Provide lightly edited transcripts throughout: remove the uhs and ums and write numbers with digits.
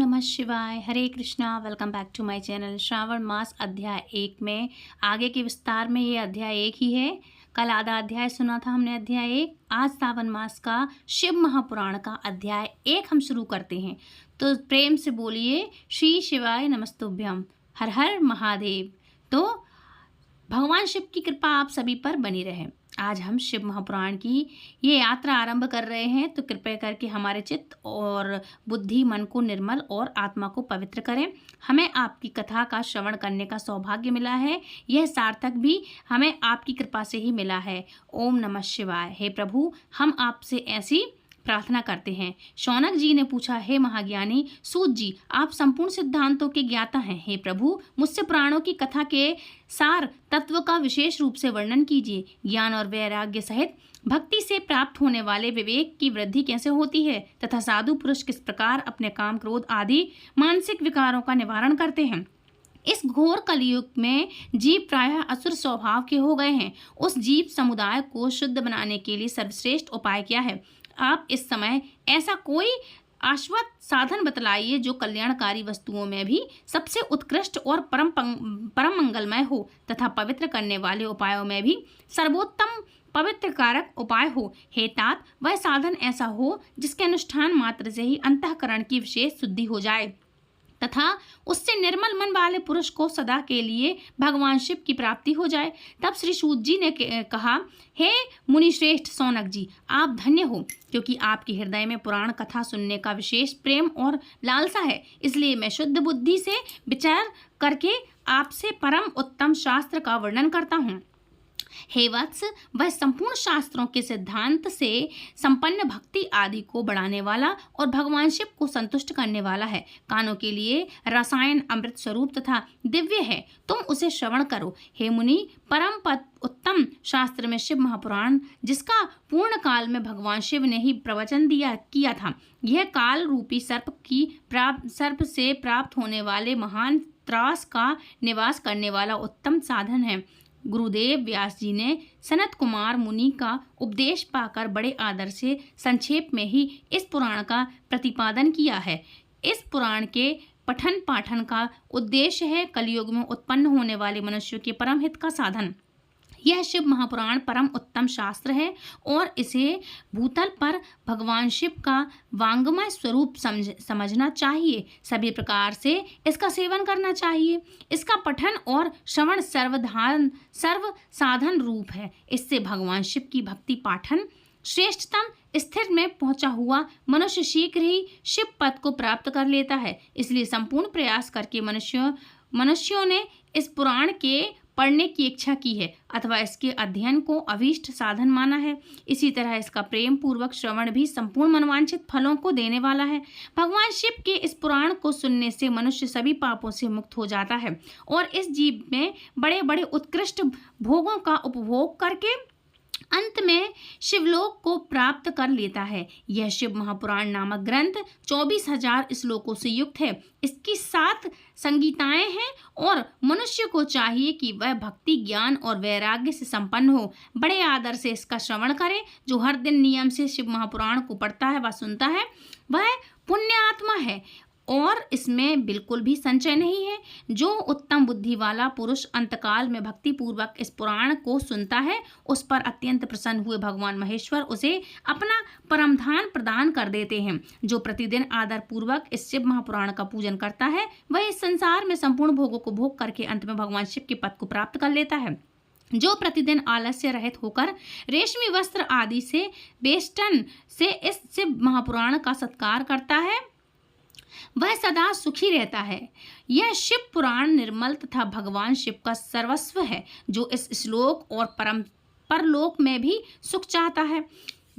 नमः शिवाय। Hare Krishna. Welcome back to my channel. Shravan मास अध्याय 1 में आगे के विस्तार में ये अध्याय 1 ही है। कल आधा अध्याय सुना था हमने अध्याय 1। आज सावन मास का शिव महापुराण का अध्याय 1 हम शुरू करते हैं। तो प्रेम से बोलिए श्री शिवाय नमस्तुभ्यम। हर हर महादेव। तो भगवान शिव की कृपा आप सभी पर बनी रहे। आज हम शिव महापुराण की ये यात्रा आरंभ कर रहे हैं, तो कृपया करके हमारे चित्त और बुद्धि मन को निर्मल और आत्मा को पवित्र करें। हमें आपकी कथा का श्रवण करने का सौभाग्य मिला है, यह सार्थक भी हमें आपकी कृपा से ही मिला है। ओम नमः शिवाय। हे प्रभु, हम आपसे ऐसी प्रार्थना करते हैं। शौनक जी ने पूछा, हे महाज्ञानी सूत जी, आप संपूर्ण सिद्धांतों के ज्ञाता हैं। हे प्रभु, मुझसे पुराणों की कथा के सार तत्व का विशेष रूप से वर्णन कीजिए। ज्ञान और वैराग्य सहित भक्ति से प्राप्त होने वाले विवेक की वृद्धि कैसे होती है तथा साधु पुरुष किस प्रकार अपने काम क्रोध आदि मानसिक विकारों का निवारण करते हैं। इस घोर कलयुग में जीव प्रायः असुर स्वभाव के हो गए हैं। उस जीव समुदाय को शुद्ध बनाने के लिए सर्वश्रेष्ठ उपाय क्या है? आप इस समय ऐसा कोई आश्वत साधन बतलाइए जो कल्याणकारी वस्तुओं में भी सबसे उत्कृष्ट और परम मंगलमय हो तथा पवित्र करने वाले उपायों में भी सर्वोत्तम पवित्र कारक उपाय हो। हे तात, वह साधन ऐसा हो जिसके अनुष्ठान मात्र से ही अंतःकरण की विशेष शुद्धि हो जाए तथा उससे निर्मल मन वाले पुरुष को सदा के लिए भगवान शिव की प्राप्ति हो जाए। तब श्री सूत जी ने कहा, हे मुनिश्रेष्ठ शौनक जी, आप धन्य हो, क्योंकि आपके हृदय में पुराण कथा सुनने का विशेष प्रेम और लालसा है। इसलिए मैं शुद्ध बुद्धि से विचार करके आपसे परम उत्तम शास्त्र का वर्णन करता हूँ। हे वत्स, वह संपूर्ण शास्त्रों के सिद्धांत से संपन्न भक्ति आदि को बढ़ाने वाला और भगवान शिव को संतुष्ट करने वाला है। कानों के लिए रसायन अमृत स्वरूप तथा दिव्य है, तुम उसे श्रवण करो। हे मुनि, परम पद उत्तम शास्त्र में शिव महापुराण, जिसका पूर्ण काल में भगवान शिव ने ही प्रवचन किया था, यह काल रूपी सर्प से प्राप्त होने वाले महान त्रास का निवास करने वाला उत्तम साधन है। गुरुदेव व्यास जी ने सनत कुमार मुनि का उपदेश पाकर बड़े आदर से संक्षेप में ही इस पुराण का प्रतिपादन किया है। इस पुराण के पठन पाठन का उद्देश्य है कलयुग में उत्पन्न होने वाले मनुष्यों के परम हित का साधन। यह शिव महापुराण परम उत्तम शास्त्र है और इसे भूतल पर भगवान शिव का वांग्मय स्वरूप समझना चाहिए। सभी प्रकार से इसका सेवन करना चाहिए। इसका पठन और श्रवण सर्व साधन रूप है। इससे भगवान शिव की भक्ति पाठन श्रेष्ठतम स्थिर में पहुंचा हुआ मनुष्य शीघ्र ही शिव पद को प्राप्त कर लेता है। इसलिए संपूर्ण प्रयास करके मनुष्यों ने इस पुराण के पढ़ने की इच्छा की है अथवा इसके अध्ययन को अभीष्ट साधन माना है। इसी तरह इसका प्रेम पूर्वक श्रवण भी संपूर्ण मनवांछित फलों को देने वाला है। भगवान शिव के इस पुराण को सुनने से मनुष्य सभी पापों से मुक्त हो जाता है और इस जीव में बड़े बड़े उत्कृष्ट भोगों का उपभोग करके अंत में शिवलोक को प्राप्त कर लेता है। यह शिव महापुराण नामक ग्रंथ 24,000 श्लोकों से युक्त है। इसकी 7 संगीताएं हैं और मनुष्य को चाहिए कि वह भक्ति ज्ञान और वैराग्य से संपन्न हो। बड़े आदर से इसका श्रवण करे। जो हर दिन नियम से शिव महापुराण को पढ़ता है व सुनता है, वह पुण्य आत्मा है और इसमें बिल्कुल भी संचय नहीं है। जो उत्तम बुद्धि वाला पुरुष अंतकाल में भक्ति पूर्वक इस पुराण को सुनता है, उस पर अत्यंत प्रसन्न हुए भगवान महेश्वर उसे अपना परमधान प्रदान कर देते हैं। जो प्रतिदिन आदर पूर्वक इस शिव महापुराण का पूजन करता है, वह इस संसार में संपूर्ण भोगों को भोग करके अंत में भगवान शिव के पद को प्राप्त कर लेता है। जो प्रतिदिन आलस्य रहित होकर रेशमी वस्त्र आदि से बेष्टन से इस शिव महापुराण का सत्कार करता है, वह सदा सुखी रहता है। यह शिव पुराण निर्मल तथा भगवान शिव का सर्वस्व है। जो इस श्लोक और परलोक में भी सुख चाहता है,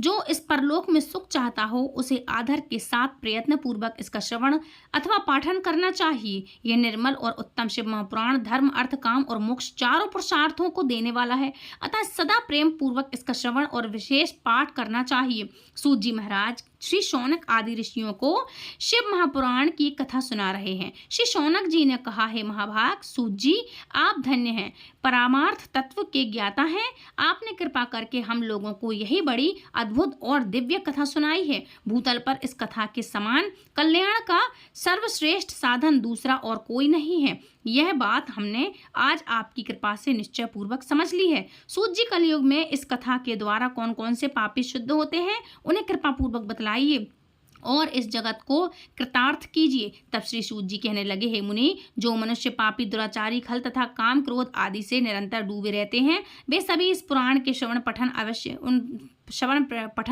जो इस परलोक में सुख चाहता हो, उसे आदर के साथ प्रयत्न पूर्वक इसका श्रवण अथवा पाठन करना चाहिए। यह निर्मल और उत्तम शिव महापुराण धर्म अर्थ काम और मोक्ष चारों पुरुषार्थों को देने वाला है। अतः सदा प्रेम पूर्वक इसका श्रवण और विशेष पाठ करना चाहिए। सूत जी महाराज श्री शौनक आदि ऋषियों को शिव महापुराण की कथा सुना रहे हैं। श्री शौनक जी ने कहा, है महाभाग सूत जी, आप धन्य हैं, परमार्थ तत्व के ज्ञाता हैं। आपने कृपा करके हम लोगों को यही बड़ी अद्भुत और दिव्य कथा सुनाई है। भूतल पर इस कथा के समान कल्याण का सर्वश्रेष्ठ साधन दूसरा और कोई नहीं है। यह बात हमने आज आपकी कृपा से निश्चय पूर्वक समझ ली है। सूत जी, कलयुग में इस कथा के द्वारा कौन कौन से पापी शुद्ध होते हैं, उन्हें कृपा पूर्वक बतलाइए और इस जगत को कृतार्थ कीजिए। तब श्री सूत जी कहने लगे, हे मुनि, जो मनुष्य पापी, दुराचारी, खल तथा काम, क्रोध आदि से निरंतर डूबे रहते हैं, वे सभी इस पुराण के श्रवण पठन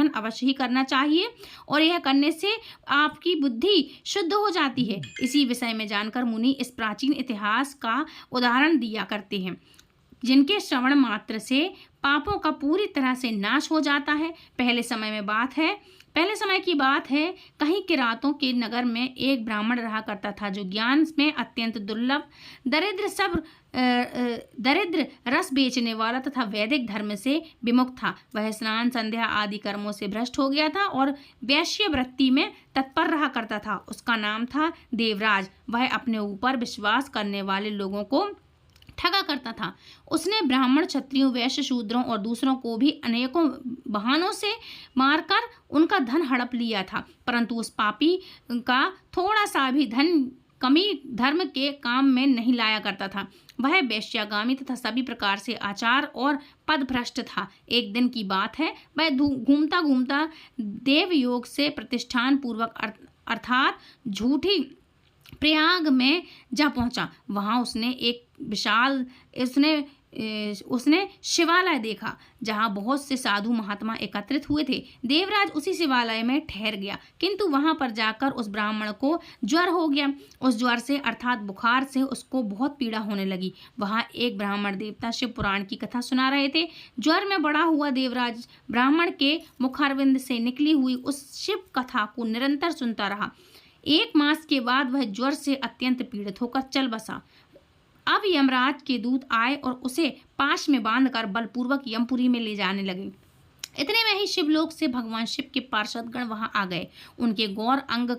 अवश्य ही करना चाहिए और यह करने से आपकी बुद्धि शुद्ध हो जाती है। इसी विषय में जानकर मुनि इस प्राचीन इतिहास का उदाहरण दिया करते हैं, जिनके श्रवण मात्र से पापों का पूरी तरह से नाश हो जाता है। पहले समय की बात है, कहीं किरातों के नगर में एक ब्राह्मण रहा करता था, जो ज्ञान में अत्यंत दुर्लभ, दरिद्र, रस बेचने वाला तथा वैदिक धर्म से विमुख था। वह स्नान, संध्या आदि कर्मों से भ्रष्ट हो गया था और वैश्यवृत्ति में तत्पर रहा करता था। उसका नाम था देवराज। वह अपने ऊपर विश्वास करने वाले लोगों को ठगा करता था। उसने ब्राह्मण, क्षत्रियों, वैश्य, शूद्रों और दूसरों को भी अनेकों बहानों से मारकर उनका धन हड़प लिया था, परंतु उस पापी का थोड़ा सा भी धन कमी धर्म के काम में नहीं लाया करता था। वह वैश्यागामी तथा सभी प्रकार से आचार और पदभ्रष्ट था। एक दिन की बात है, वह घूमता घूमता देवयोग से प्रतिष्ठान पूर्वक अर्थात झूठी प्रयाग में जा पहुंचा। वहां उसने शिवालय देखा, जहां बहुत से साधु महात्मा एकत्रित हुए थे। देवराज उसी शिवालय में ठहर गया, किंतु वहां पर जाकर उस ब्राह्मण को ज्वर हो गया। उस ज्वर से अर्थात बुखार से उसको बहुत पीड़ा होने लगी। वहां एक ब्राह्मण देवता शिव पुराण की कथा सुना रहे थे। ज्वर में बड़ा हुआ देवराज ब्राह्मण के मुखारविंद से निकली हुई उस शिव कथा को निरंतर सुनता रहा। 1 मास के बाद वह ज्वर से अत्यंत पीड़ित होकर चल बसा। अब यमराज के दूत आए और उसे पाश में बांधकर बलपूर्वक यमपुरी में ले जाने लगे। इतने में ही शिवलोक से भगवान शिव के पार्षदगण वहां आ गए। उनके गौर अंग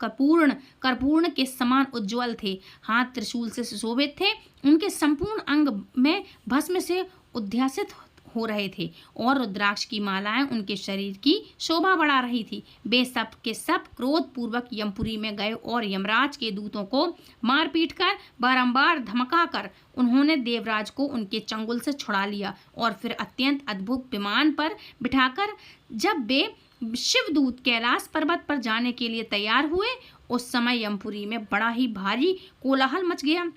कर्पूर्ण के समान उज्ज्वल थे, हाथ त्रिशूल से सुशोभित थे। उनके संपूर्ण अंग में भस्म से उद्यासित हो रहे थे और रुद्राक्ष की मालाएं उनके शरीर की शोभा बढ़ा रही थी। वे सब के सब क्रोध पूर्वक यमपुरी में गए और यमराज के दूतों को मार पीट कर बारंबार धमका कर उन्होंने देवराज को उनके चंगुल से छुड़ा लिया और फिर अत्यंत अद्भुत विमान पर बिठाकर जब वे शिवदूत कैलाश पर्वत पर जाने के लिए तैयार हुए, उस समय यमपुरी में बड़ा ही भारी कोलाहल मच गया।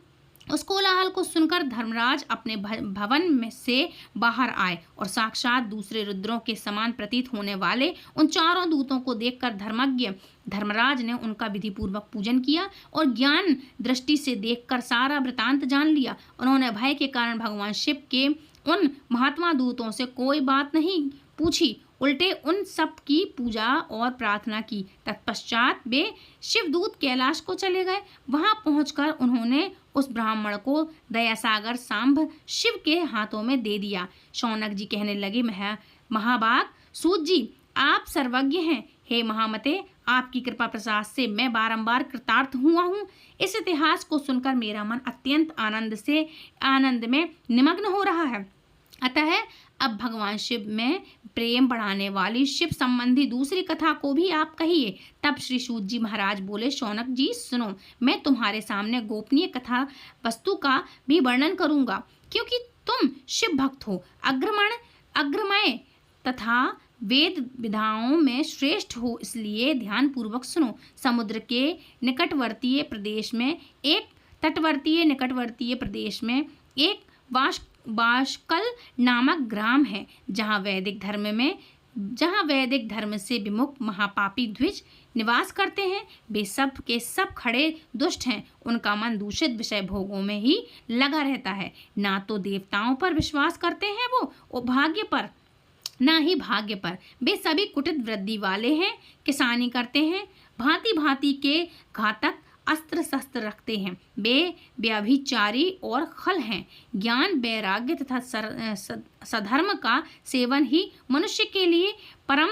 उस कोलाहल को सुनकर धर्मराज अपने भवन में से बाहर आए और साक्षात दूसरे रुद्रों के समान प्रतीत होने वाले उन चारों दूतों को देखकर धर्मज्ञ धर्मराज ने उनका विधि पूर्वक पूजन किया और ज्ञान दृष्टि से देखकर सारा वृतांत जान लिया। उन्होंने भय के कारण भगवान शिव के उन महात्मा दूतों से कोई बात नहीं पूछी, उल्टे उन सब की पूजा और प्रार्थना की। तत्पश्चात वे शिवदूत कैलाश को चले गए। वहां पहुंचकर उन्होंने उस ब्राह्मण को दयासागर सांभ शिव के हाथों में दे दिया। शौनक जी कहने लगे, महाभाग सूत जी, आप सर्वज्ञ हैं। हे महामते, आपकी कृपा प्रसाद से मैं बारंबार कृतार्थ हुआ हूँ। इस इतिहास को सुनकर मेरा मन अत्यंत आनंद में निमग्न हो रहा है। अतः अब भगवान शिव में प्रेम बढ़ाने वाली शिव संबंधी दूसरी कथा को भी आप कहिए। तब श्री सूत जी महाराज बोले, शौनक जी सुनो, मैं तुम्हारे सामने गोपनीय कथा वस्तु का भी वर्णन करूंगा, क्योंकि तुम शिव भक्त हो, अग्रमय तथा वेद विधाओं में श्रेष्ठ हो, इसलिए ध्यान पूर्वक सुनो। समुद्र के निकटवर्तीय प्रदेश में एक बाष्कल नामक ग्राम है, जहाँ वैदिक धर्म से विमुख महापापी द्विज निवास करते हैं। वे सब के सब खड़े दुष्ट हैं। उनका मन दूषित विषय भोगों में ही लगा रहता है। ना तो देवताओं पर विश्वास करते हैं वो भाग्य पर, ना ही भाग्य पर। वे सभी कुटिल वृद्धि वाले हैं, किसानी करते हैं, भांति भांति के घातक अस्त्र शस्त्र रखते हैं। वे व्यभिचारी और खल हैं। ज्ञान, वैराग्य तथा सधर्म का सेवन ही मनुष्य के लिए परम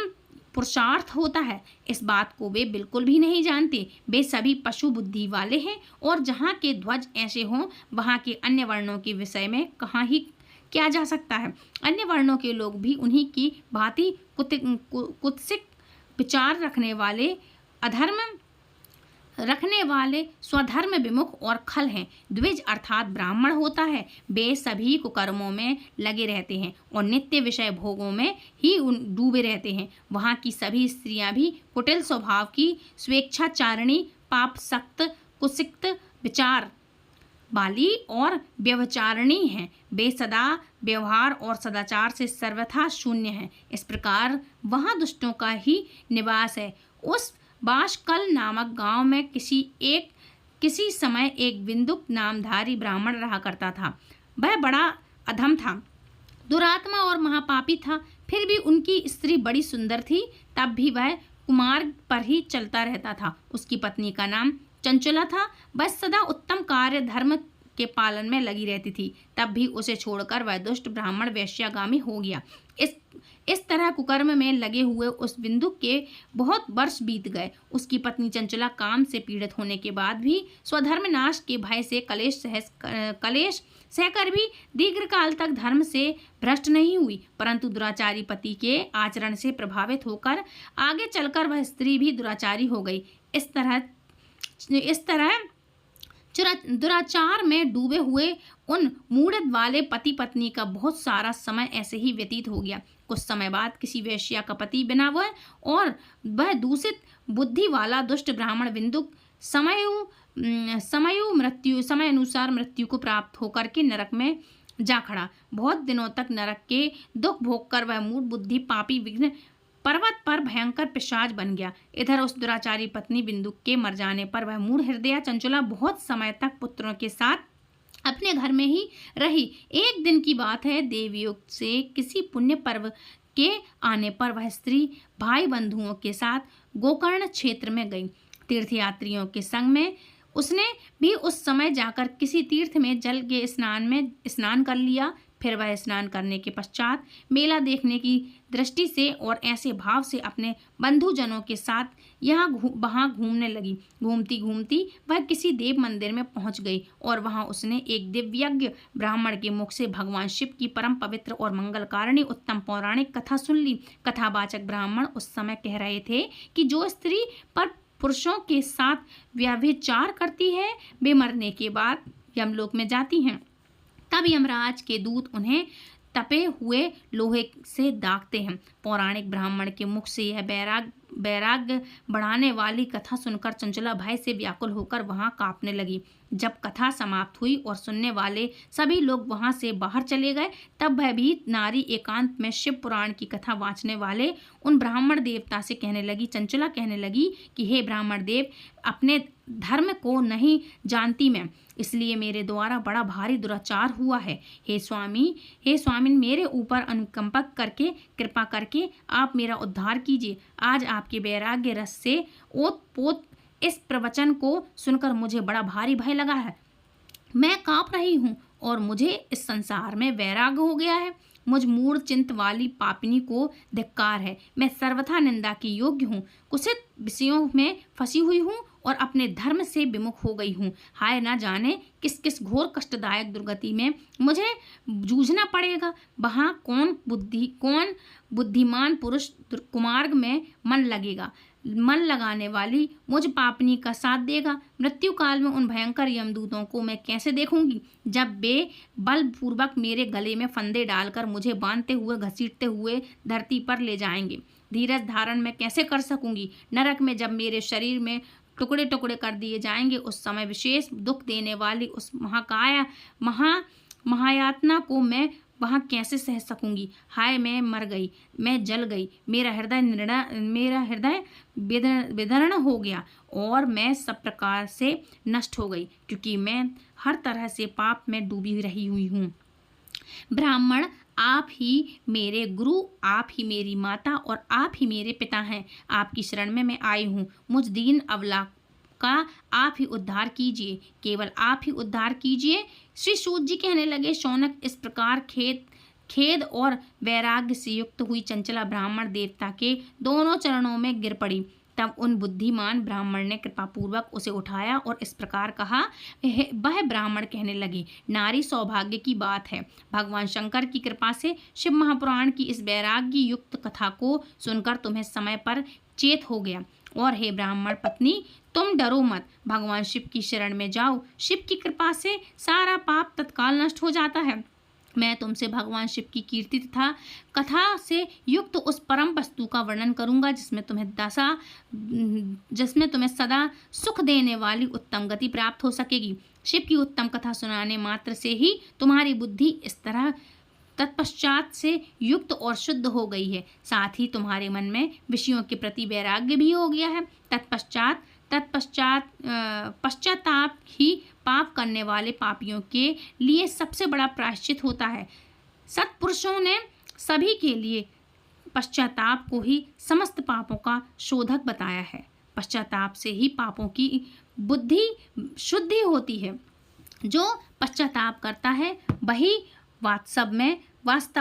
पुरुषार्थ होता है, इस बात को वे बिल्कुल भी नहीं जानते। वे सभी पशु बुद्धि वाले हैं और जहाँ के ध्वज ऐसे हों वहाँ के अन्य वर्णों के विषय में कहाँ ही किया जा सकता है। अन्य वर्णों के लोग भी उन्हीं की भांति कुत्सित विचार रखने वाले, अधर्म रखने वाले, स्वधर्म विमुख और खल हैं। द्विज अर्थात ब्राह्मण होता है, वे सभी कुकर्मों में लगे रहते हैं और नित्य विषय भोगों में ही डूबे रहते हैं। वहाँ की सभी स्त्रियां भी कुटिल स्वभाव की, स्वेच्छाचारिणी, पाप सक्त, कुसिक्त विचार वाली और व्यभिचारिणी हैं। वे सदा व्यवहार और सदाचार से सर्वथा शून्य हैं। इस प्रकार वहाँ दुष्टों का ही निवास है। उस बाशकल नामक गांव में किसी समय एक बिंदुक नामधारी ब्राह्मण रहा करता था। वह बड़ा अधम था, दुरात्मा और महापापी था। फिर भी उनकी स्त्री बड़ी सुंदर थी। तब भी वह कुमार्ग पर ही चलता रहता था। उसकी पत्नी का नाम चंचला था। वह सदा उत्तम कार्य धर्म के पालन में लगी रहती थी। तब भी उसे छोड़कर वह दुष्ट ब्राह्मण वैश्यागामी हो गया। इस तरह कुकर्म में लगे हुए उस बिंदु के बहुत वर्ष बीत गए। उसकी पत्नी चंचला काम से पीड़ित होने के बाद भी स्वधर्म नाश के भय से कलेश सहकर भी दीर्घकाल तक धर्म से भ्रष्ट नहीं हुई, परंतु दुराचारी पति के आचरण से प्रभावित होकर आगे चलकर वह स्त्री भी दुराचारी हो गई। इस तरह दुराचार में डूबे हुए उन मूढ़त वाले पति पत्नी का बहुत सारा समय ऐसे ही व्यतीत हो गया। कुछ समय बाद किसी वेश्या का पति बना हुआ और वह दूषित बुद्धि वाला दुष्ट ब्राह्मण बिंदुक समय अनुसार मृत्यु को प्राप्त होकर के नरक में जा खड़ा। बहुत दिनों तक नरक के दुख भोग कर वह मूढ़ बुद्धि पापी विघ्न पर्वत पर भयंकर पिशाच बन गया। इधर उस दुराचारी पत्नी बिंदुक के मर जाने पर वह मूढ़ हृदया चंचला बहुत समय तक पुत्रों के साथ अपने घर में ही रही। एक दिन की बात है, देवयोग से किसी पुण्य पर्व के आने पर वह स्त्री भाई बंधुओं के साथ गोकर्ण क्षेत्र में गई। तीर्थयात्रियों के संग में उसने भी उस समय जाकर किसी तीर्थ में जल के स्नान कर लिया। फिर वह स्नान करने के पश्चात मेला देखने की दृष्टि से और ऐसे भाव से अपने बंधुजनों के साथ वहाँ घूमने लगी। घूमती घूमती वह किसी देव मंदिर में पहुँच गई और वहाँ उसने एक दिव्यज्ञ ब्राह्मण के मुख से भगवान शिव की परम पवित्र और मंगलकारिणी उत्तम पौराणिक कथा सुन ली। कथावाचक ब्राह्मण उस समय कह रहे थे कि जो स्त्री पर पुरुषों के साथ व्यभिचार करती है वे मरने के बाद यमलोक में जाती हैं। तब यमराज के दूत उन्हें तपे हुए लोहे से दागते हैं। पौराणिक ब्राह्मण के मुख से यह वैराग्य बढ़ाने वाली कथा सुनकर चंचला भय से व्याकुल होकर वहां कांपने लगी। जब कथा समाप्त हुई और सुनने वाले सभी लोग वहां से बाहर चले गए, तब भयभीत नारी एकांत में शिव पुराण की कथा वाँचने वाले उन ब्राह्मण देवता से कहने लगी। चंचला कहने लगी कि हे ब्राह्मण देव, अपने धर्म को नहीं जानती मैं, इसलिए मेरे द्वारा बड़ा भारी दुराचार हुआ है। हे स्वामी मेरे ऊपर अनुकंपा करके कृपा करके आप मेरा उद्धार कीजिए। आज आपके वैराग्य रस से ओत-पोत इस प्रवचन को सुनकर मुझे बड़ा भारी भय लगा है। मैं कांप रही हूँ और मुझे इस संसार में वैराग्य हो गया है। मुझ मूढ़ चिंत वाली पापिनी को धिक्कार है। मैं सर्वथा निंदा की योग्य हूँ, कुत्सित विषयों में फंसी हुई हूँ और अपने धर्म से विमुख हो गई हूँ। हाय, ना जाने किस किस घोर कष्टदायक दुर्गति में मुझे जूझना पड़ेगा। वहाँ कौन बुद्धिमान पुरुष कुमार्ग में मन लगाने वाली मुझ पापनी का साथ देगा। मृत्यु काल में उन भयंकर यमदूतों को मैं कैसे देखूंगी, जब वे बलपूर्वक मेरे गले में फंदे डालकर मुझे बांधते हुए घसीटते हुए धरती पर ले जाएंगे। धीरज धारण मैं कैसे कर सकूंगी। नरक में जब मेरे शरीर में टुकड़े टुकड़े कर दिए जाएंगे, उस समय विशेष दुख देने वाली उस महायातना को मैं वहाँ कैसे सह सकूंगी। हाय, मैं मर गई, मैं जल गई, मेरा हृदय विदर्ण हो गया और मैं सब प्रकार से नष्ट हो गई, क्योंकि मैं हर तरह से पाप में डूबी रही हुई हूँ। ब्राह्मण, आप ही मेरे गुरु, आप ही मेरी माता और आप ही मेरे पिता हैं। आपकी शरण में मैं आई हूँ। मुझ दीन अबला का आप ही उद्धार कीजिए, केवल आप ही उद्धार कीजिए। श्री सूत जी कहने लगे, शौनक, इस प्रकार खेद और वैराग्य से युक्त हुई चंचला ब्राह्मण देवता के दोनों चरणों में गिर पड़ी। तब उन बुद्धिमान ब्राह्मण ने कृपापूर्वक उसे उठाया और इस प्रकार कहा। वह ब्राह्मण कहने लगे, नारी सौभाग्य की बात है। भगवान शंकर की कृपा से शिव महापुराण की इस वैराग्य युक्त कथा को सुनकर तुम्हें समय पर चेत हो गया। और हे ब्राह्मण पत्नी, तुम डरो मत, भगवान शिव की शरण में जाओ। शिव की कृपा से सारा पाप तत्काल नष्ट हो जाता है। मैं तुमसे भगवान शिव की कीर्ति तथा कथा से युक्त उस परम वस्तु का वर्णन करूंगा जिसमें तुम्हें सदा सुख देने वाली उत्तम गति प्राप्त हो सकेगी। शिव की उत्तम कथा सुनाने मात्र से ही तुम्हारी बुद्धि इस तरह तत्पश्चात से युक्त और शुद्ध हो गई है। साथ ही तुम्हारे मन में विषयों के प्रति वैराग्य भी हो गया है। पश्चाताप ही पाप करने वाले पापियों के लिए सबसे बड़ा प्रायश्चित होता है। सत्पुरुषों ने सभी के लिए पश्चाताप को ही समस्त पापों का शोधक बताया है। पश्चाताप से ही पापों की बुद्धि शुद्धि होती है। जो पश्चाताप करता है वही वास्तव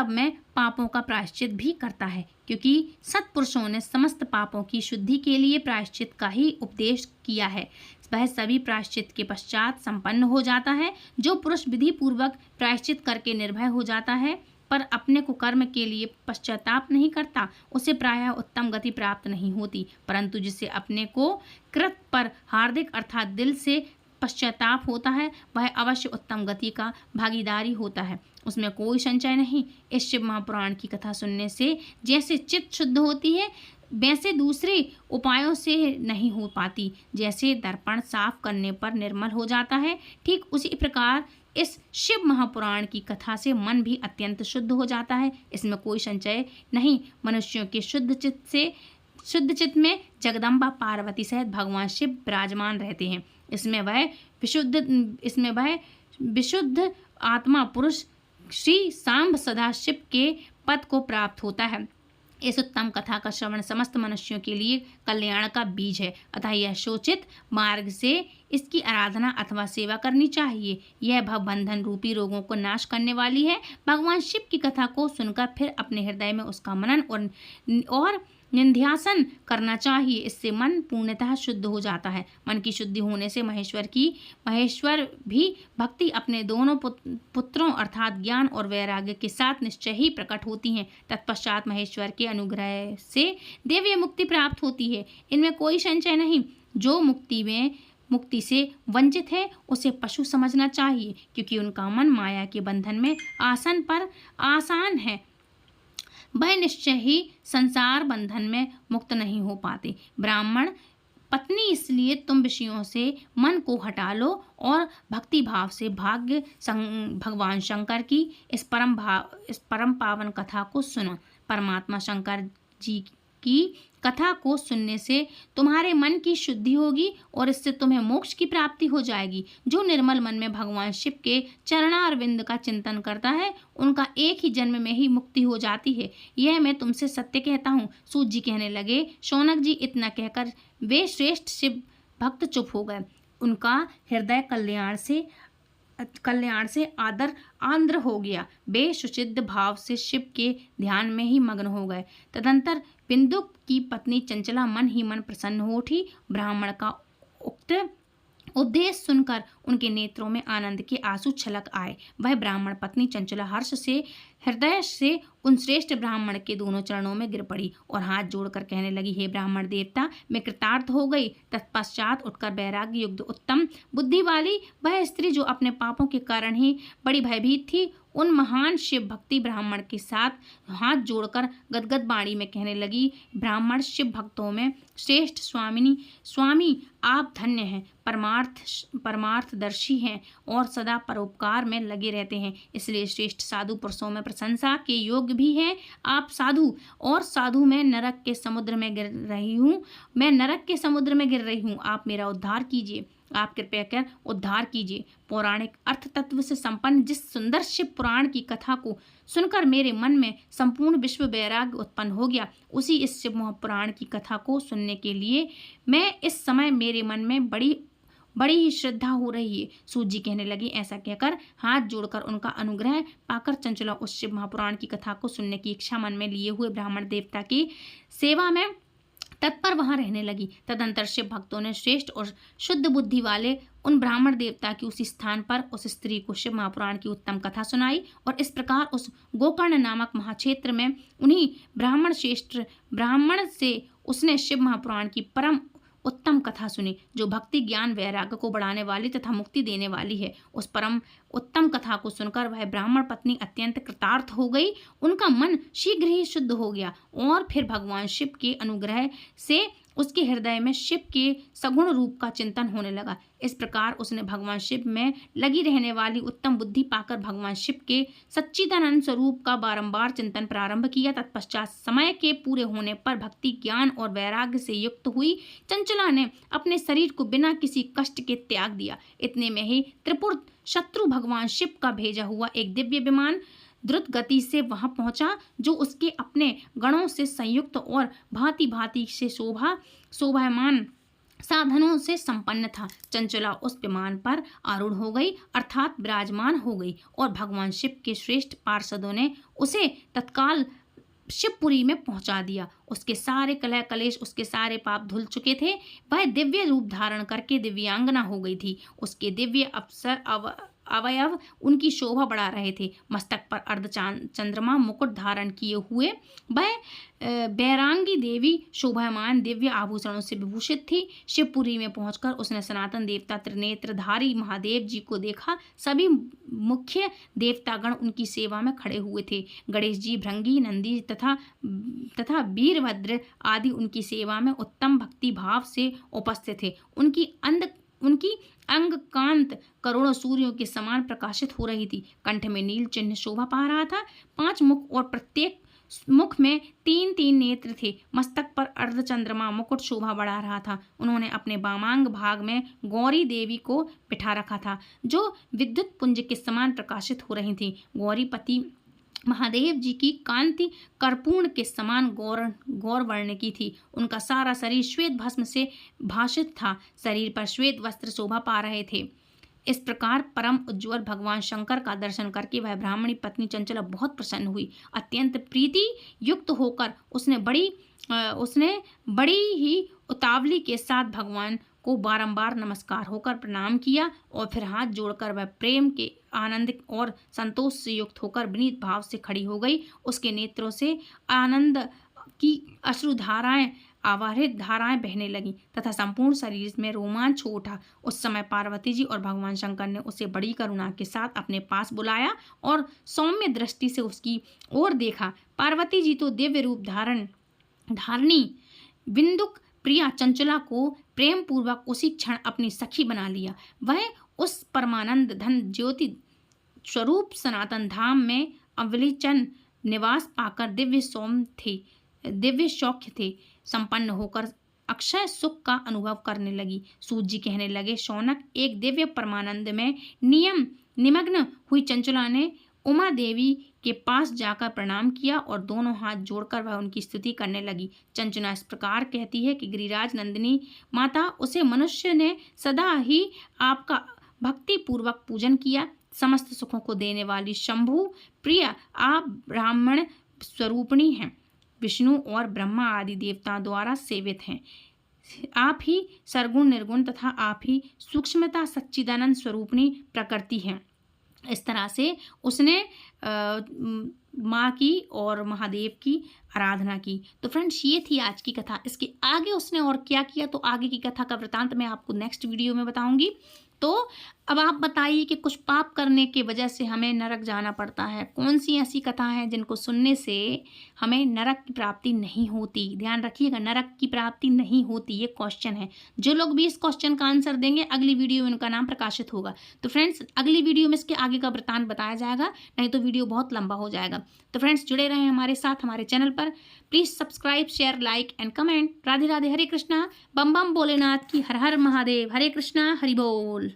में पापों का प्रायश्चित भी करता है, क्योंकि सत्पुरुषों ने समस्त पापों की शुद्धि के लिए प्रायश्चित का ही उपदेश किया है। वह सभी प्रायश्चित के पश्चात संपन्न हो जाता है। जो पुरुष विधि पूर्वक प्रायश्चित करके निर्भय हो जाता है पर अपने को कर्म के लिए पश्चाताप नहीं करता, उसे प्रायः उत्तम गति प्राप्त नहीं होती। परंतु जिसे अपने को कृत पर हार्दिक अर्थात दिल से पश्चाताप होता है, वह अवश्य उत्तम गति का भागीदारी होता है, उसमें कोई संशय नहीं। इस शिव महापुराण की कथा सुनने से जैसे चित्त शुद्ध होती है, वैसे दूसरे उपायों से नहीं हो पाती। जैसे दर्पण साफ करने पर निर्मल हो जाता है, ठीक उसी प्रकार इस शिव महापुराण की कथा से मन भी अत्यंत शुद्ध हो जाता है। इसमें कोई संशय नहीं। मनुष्यों के शुद्ध चित्त में जगदम्बा पार्वती सहित भगवान शिव विराजमान रहते हैं। इसमें वह विशुद्ध आत्मा पुरुष श्री सांब सदाशिव के पद को प्राप्त होता है। इस उत्तम कथा का श्रवण समस्त मनुष्यों के लिए कल्याण का बीज है, अतः यह शोचित मार्ग से इसकी आराधना अथवा सेवा करनी चाहिए। यह भवबंधन रूपी रोगों को नाश करने वाली है। भगवान शिव की कथा को सुनकर फिर अपने हृदय में उसका मनन और निध्यासन करना चाहिए। इससे मन पूर्णतः शुद्ध हो जाता है। मन की शुद्धि होने से महेश्वर भी भक्ति अपने दोनों पुत्रों अर्थात ज्ञान और वैराग्य के साथ निश्चय ही प्रकट होती हैं। तत्पश्चात महेश्वर के अनुग्रह से दिव्य मुक्ति प्राप्त होती है। इनमें कोई संशय नहीं। जो मुक्ति से वंचित है उसे पशु समझना चाहिए, क्योंकि उनका मन माया के बंधन में आसान है। वह निश्चय ही संसार बंधन में मुक्त नहीं हो पाते। ब्राह्मण पत्नी, इसलिए तुम विषयों से मन को हटा लो और भक्ति भाव से भगवान शंकर की इस परम पावन कथा को सुनो। परमात्मा शंकर जी की कथा को सुनने से तुम्हारे मन की शुद्धि होगी और इससे तुम्हें मोक्ष की प्राप्ति हो जाएगी। जो निर्मल मन में भगवान शिव के चरणारविंद का चिंतन करता है, उनका एक ही जन्म में ही मुक्ति हो जाती है। यह मैं तुमसे सत्य कहता हूँ। सूत जी कहने लगे, शौनक जी, इतना कहकर वे श्रेष्ठ शिव भक्त चुप हो गए। उनका हृदय कल्याण से आंद्र हो गया। वे सुचिद्ध भाव से शिव के ध्यान में ही मग्न हो गए। तदंतर बिंदु की पत्नी चंचला मन ही मन प्रसन्न हो उठी। ब्राह्मण का उक्त उपदेश सुनकर उनके नेत्रों में आनंद के आंसू छलक आए। वह ब्राह्मण पत्नी चंचला हृदय से उन श्रेष्ठ ब्राह्मण के दोनों चरणों में गिर पड़ी और हाथ जोड़कर कहने लगी, हे ब्राह्मण देवता, मैं कृतार्थ हो गई। तत्पश्चात उठकर वैराग्य युक्त उत्तम बुद्धि वाली वह स्त्री, जो अपने पापों के कारण ही बड़ी भयभीत थी, उन महान शिव भक्ति ब्राह्मण के साथ हाथ जोड़कर गदगद वाणी में कहने लगी, ब्राह्मण शिव भक्तों में श्रेष्ठ स्वामी आप धन्य हैं, परमार्थदर्शी हैं और सदा परोपकार में लगे रहते हैं, इसलिए श्रेष्ठ साधु पुरुषों में प्रशंसा के योग्य भी हैं आप साधु। और साधु मैं नरक के समुद्र में गिर रही हूँ, आप मेरा उद्धार कीजिए, आप कृपया कर उद्धार कीजिए। पौराणिक अर्थ तत्व से संपन्न जिस सुंदर शिव पुराण की कथा को सुनकर मेरे मन में संपूर्ण विश्व वैराग्य उत्पन्न हो गया, उसी इस शिव महापुराण की कथा को सुनने के लिए मैं इस समय मेरे मन में बड़ी बड़ी ही श्रद्धा हो रही है। सूत जी कहने लगी। ऐसा कहकर हाथ जोड़कर उनका अनुग्रह पाकर चंचला उस शिव महापुराण की कथा को सुनने की इच्छा मन में लिए हुए ब्राह्मण देवता की सेवा में तत्पर वहां रहने लगी। तदंतर शिव भक्तों ने श्रेष्ठ और शुद्ध बुद्धि वाले उन ब्राह्मण देवता की उसी स्थान पर उस स्त्री को शिव महापुराण की उत्तम कथा सुनाई और इस प्रकार उस गोकर्ण नामक महाक्षेत्र में उन्हीं ब्राह्मण श्रेष्ठ ब्राह्मण से उसने शिव महापुराण की परम उत्तम कथा सुनी, जो भक्ति ज्ञान वैराग्य को बढ़ाने वाली तथा मुक्ति देने वाली है। उस परम उत्तम कथा को सुनकर वह ब्राह्मण पत्नी अत्यंत कृतार्थ हो गई। उनका मन शीघ्र ही शुद्ध हो गया और फिर भगवान शिव के अनुग्रह से उसके हृदय में शिव के सगुण रूप का चिंतन होने लगा। इस प्रकार उसने भगवान शिव में लगी रहने वाली उत्तम बुद्धि पाकर भगवान शिव के सच्चिदानंद स्वरूप का बारंबार चिंतन प्रारंभ किया। तत्पश्चात समय के पूरे होने पर भक्ति ज्ञान और वैराग्य से युक्त हुई चंचला ने अपने शरीर को बिना किसी कष्ट के त्याग दिया। इतने में ही त्रिपुर शत्रु भगवान शिव का भेजा हुआ एक दिव्य विमान द्रुत गति से वहां पहुंचा, जो उसके अपने गणों से संयुक्त और भांति भांति से शोभायमान साधनों से संपन्न था। चंचला उस विमान पर आरूढ़ हो गई अर्थात विराजमान हो गई और भगवान शिव के श्रेष्ठ पार्षदों ने उसे तत्काल शिवपुरी में पहुंचा दिया। उसके सारे कलह कलेश, उसके सारे पाप धुल चुके थे। वह दिव्य रूप धारण करके दिव्यांगना हो गई थी। उसके दिव्य अवयव उनकी शोभा बढ़ा रहे थे। मस्तक पर अर्ध चंद्रमा मुकुट धारण किए हुए वह बैरांगी देवी शोभायमान दिव्य आभूषणों से विभूषित थी। शिवपुरी में पहुंचकर उसने सनातन देवता त्रिनेत्रधारी महादेव जी को देखा। सभी मुख्य देवतागण उनकी सेवा में खड़े हुए थे। गणेश जी, भृंगी, नंदी तथा वीरभद्र आदि उनकी सेवा में उत्तम भक्ति भाव से उपस्थित थे। उनकी अंग कांत करोड़ों सूर्यों के समान प्रकाशित हो रही थी। कंठ में नील चिन्ह शोभा पा रहा था। 5 मुख और प्रत्येक मुख में 3-3 नेत्र थे। मस्तक पर अर्ध चंद्रमा मुकुट शोभा बढ़ा रहा था। उन्होंने अपने वामांग भाग में गौरी देवी को बिठा रखा था, जो विद्युत पुंज के समान प्रकाशित हो रही थी। गौरी पति महादेव जी की कांति कर्पूर्ण के समान गौर वर्ण की थी। उनका सारा शरीर श्वेत भस्म से भाषित था। शरीर पर श्वेत वस्त्र शोभा पा रहे थे। इस प्रकार परम उज्ज्वल भगवान शंकर का दर्शन करके वह ब्राह्मणी पत्नी चंचला बहुत प्रसन्न हुई। अत्यंत प्रीति युक्त होकर उसने बड़ी ही उतावली के साथ भगवान को बारंबार नमस्कार होकर प्रणाम किया और फिर हाथ जोड़कर वह प्रेम के आनंद और संतोष से युक्त होकर विनीत भाव से खड़ी हो गई। उसके नेत्रों से आनंद की अश्रुधाराएं आवाहित धाराएं बहने लगीं तथा संपूर्ण शरीर में रोमांच हो उठा। उस समय पार्वती जी और भगवान शंकर ने उसे बड़ी करुणा के साथ अपने पास बुलाया और सौम्य दृष्टि से उसकी ओर देखा। पार्वती जी तो दिव्य रूप धारणी बिंदुक प्रिया चंचला को प्रेम पूर्वक उसी क्षण अपनी सखी बना लिया। वह उस परमानंद धन ज्योति स्वरूप सनातन धाम में अवलिचन निवास पाकर दिव्य सौख्य थे संपन्न होकर अक्षय सुख का अनुभव करने लगी। सूत जी कहने लगे, शौनक, एक दिव्य परमानंद में निमग्न हुई चंचला ने उमा देवी के पास जाकर प्रणाम किया और दोनों हाथ जोड़कर वह उनकी स्तुति करने लगी। चंचला इस प्रकार कहती है कि गिरिराज नंदिनी माता, उसे मनुष्य ने सदा ही आपका भक्ति पूर्वक पूजन किया। समस्त सुखों को देने वाली शंभु प्रिय आप ब्राह्मण स्वरूपिणी हैं, विष्णु और ब्रह्मा आदि देवताओं द्वारा सेवित हैं। आप ही सरगुण निर्गुण तथा आप ही सूक्ष्मता सच्चिदानंद स्वरूपिणी प्रकृति हैं। इस तरह से उसने माँ की और महादेव की आराधना की। तो फ्रेंड्स, ये थी आज की कथा। इसके आगे उसने और क्या किया, तो आगे की कथा का वृतांत मैं आपको नेक्स्ट वीडियो में बताऊंगी। तो अब आप बताइए कि कुछ पाप करने की वजह से हमें नरक जाना पड़ता है। कौन सी ऐसी कथा है जिनको सुनने से हमें नरक की प्राप्ति नहीं होती? ध्यान रखिएगा, नरक की प्राप्ति नहीं होती, ये क्वेश्चन है। जो लोग भी इस क्वेश्चन का आंसर देंगे अगली वीडियो में उनका नाम प्रकाशित होगा। तो फ्रेंड्स, अगली वीडियो में इसके आगे का वृतांत बताया जाएगा, नहीं तो वीडियो बहुत लंबा हो जाएगा। तो फ्रेंड्स, जुड़े रहें हमारे साथ हमारे चैनल पर। Please subscribe, share, like and comment. Radhe Radhe, Hare Krishna, Bam Bam Bholenath की, हर हर महादेव, हरे कृष्णा, हरि बोल।